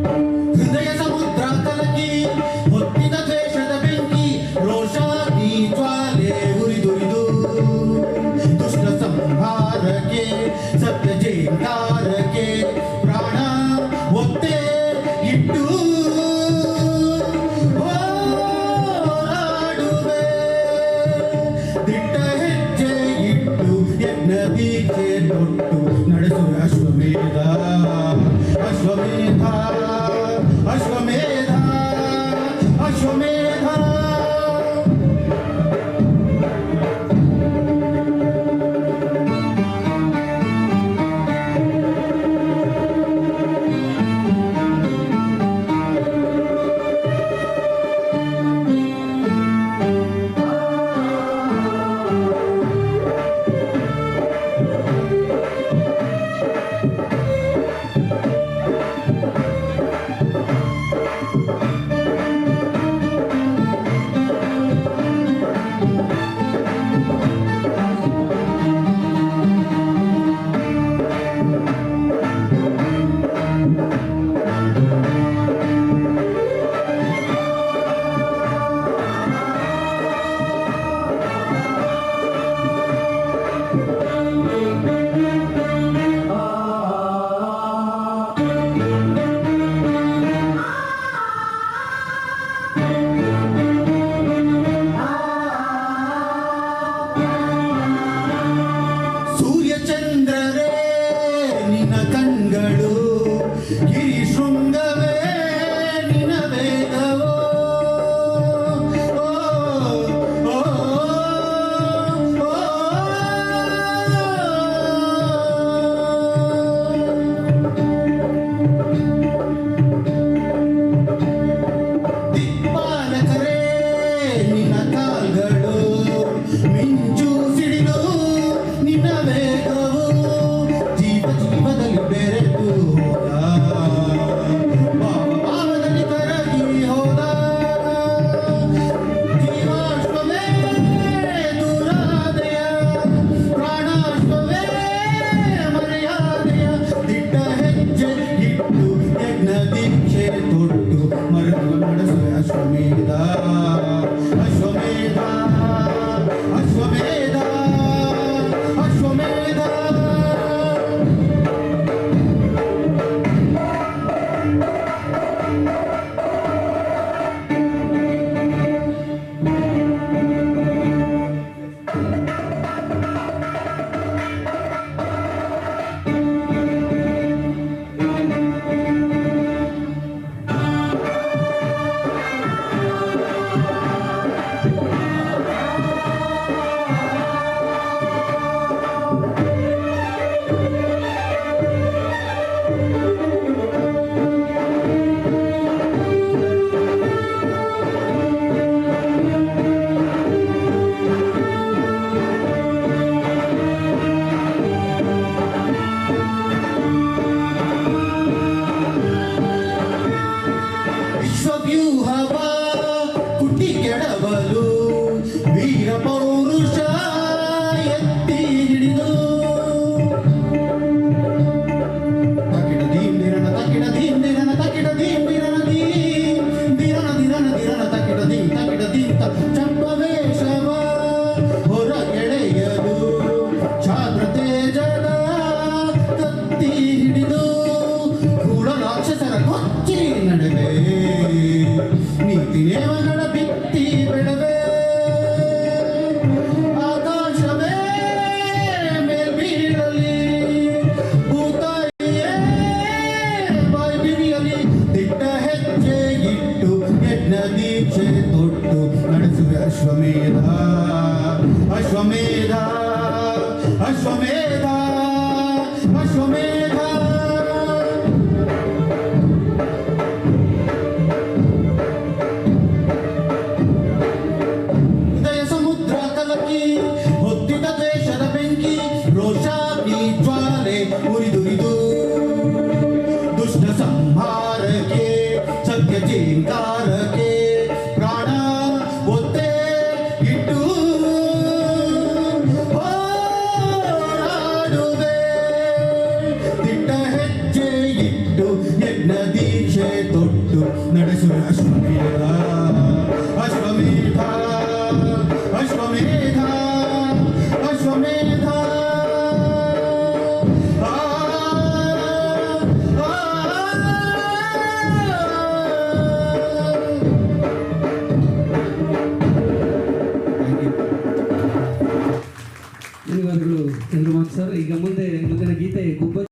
ಹೃದಯ ಸಮುದ್ರ ಕಲಕಿ ಹೊತ್ತಿದ ದ್ವೇಷದ ಬೆಂಕಿ ರೋಷಾಗ್ನಿ ಜ್ವಾಲೆ ಉರಿದುರಿದು ದುಷ್ಟ ಸಂಹಾರಕ್ಕೆ ಸತ್ಯ ಜೇಂಗಾರಕ್ಕೆ ಪ್ರಾಣ ಒತ್ತೆ ಇಟ್ಟು ಹೋರಾಡುವೆ ದಿಟ್ಟ ಹೆಜ್ಜೆ ಇಟ್ಟು ಯಜ್ಞ ದೀಕ್ಷೆ ತೊಟ್ಟು ನಡೆಸುವ ಅಶ್ವಮೇಧ ಅಶ್ವಮೇಧ ಅಶ್ವಮೇಧ ಅಶ್ವಮೇಧ ಗಿರಿ ಶೃಂಗವೇ ನಿನ ವೇದವೋ ದಿಕ್ಪಾಲಕರೇ ನಿನ್ನ ಕಾಲ್ಗಳು ಮಿಂಚು ಸಿಡಿಲು ನಿನ್ನ ವೇಗವು ಜೀವ ಜೀವದಲ್ಲಿ ಬೆರೆತು ಭಾವದಲ್ಲಿ ಕರಗಿ ಹೋದ ಜೀವಾಶ್ವವೇ ದುರಾದಯ ಪ್ರಾಣಾಶ್ವವೇ ಮರ್ಯಾದೆಯ ದಿಟ್ಟ ಹೆಜ್ಜೆ ಇಟ್ಟು ಯಜ್ಞ ದೀಕ್ಷೆ ತೊಟ್ಟು ಮರೆತು ನಡೆಸುವ ಅಶ್ವಮೇಧ ಅಶ್ವಮೇಧ ಅಶ್ವಮೇಧ ಅಶ್ವಮೇಧ ವಿಶ್ವವ್ಯೂಹವ ಕುಟಿ ಕೆಡವಲು ವೀರ ಪೌರುಷ ಎತ್ತಿ ಹಿಡಿದು ತಕಿಡ ದೀಂದಿರನ ತಕಿಡ ದೀಂದಿರನ ತಕಿಡ ದೀಂದಿರನ ದೀರನ ದಿರನ ದಿರನ ತಕಿಡ ದೀಂತ ಚಂಪವೇಶವ ಹೊರ ಎಳೆಯಲು ಛಾತ್ರ ತೇಜದ ಕತ್ತಿ ಹಿಡಿದು ಕೂಡ ರಾಕ್ಷಸರ ಕೊಚ್ಚಿ ನಡೆವೆ ನೀತಿ ನೇಮಗಳ ಭಿತ್ತಿ ಬೆಳವೆ ಆಕಾಶವೇ ಮೇಲ್ಬೀಳಲಿ ಭೂತಾಯಿಯೇ ಬಾಯಿ ಬಿರಿಯಲಿ ದಿಟ್ಟ ಹೆಜ್ಜೆ ಇಟ್ಟು ಯಜ್ಞ ದೀಕ್ಷೆ ತೊಟ್ಟು ನಡೆಸುವ ಅಶ್ವಮೇಧ ಅಶ್ವಮೇಧ ಅಶ್ವಮೇಧ ಅಶ್ವಮೇಧ ಹೊತ್ತಿದ ದ್ವೇಷದ ಬೆಂಕಿ ರೋಷಾಗ್ನಿ ಜ್ವಾಲೆ ಉರಿದುರಿದು ದುಷ್ಟ ಸಂಹಾರಕ್ಕೆ ಸತ್ಯ ಜೇಂಕಾರಕ್ಕೆ ಪ್ರಾಣ ಒತ್ತೆ ಇಟ್ಟು ಹೋರಾಡುವೆ ನಡೆಸುವ ಅಶ್ವಮೇಧ ಅಶ್ವಮೇಧ ಅಶ್ವಮೇಧ ಅಶ್ವಮೇಧ ಧನ್ಯವಾದಗಳು ಚಂದ್ರಮಾನ್ ಸರ್. ಈಗ ಮುಂದೆ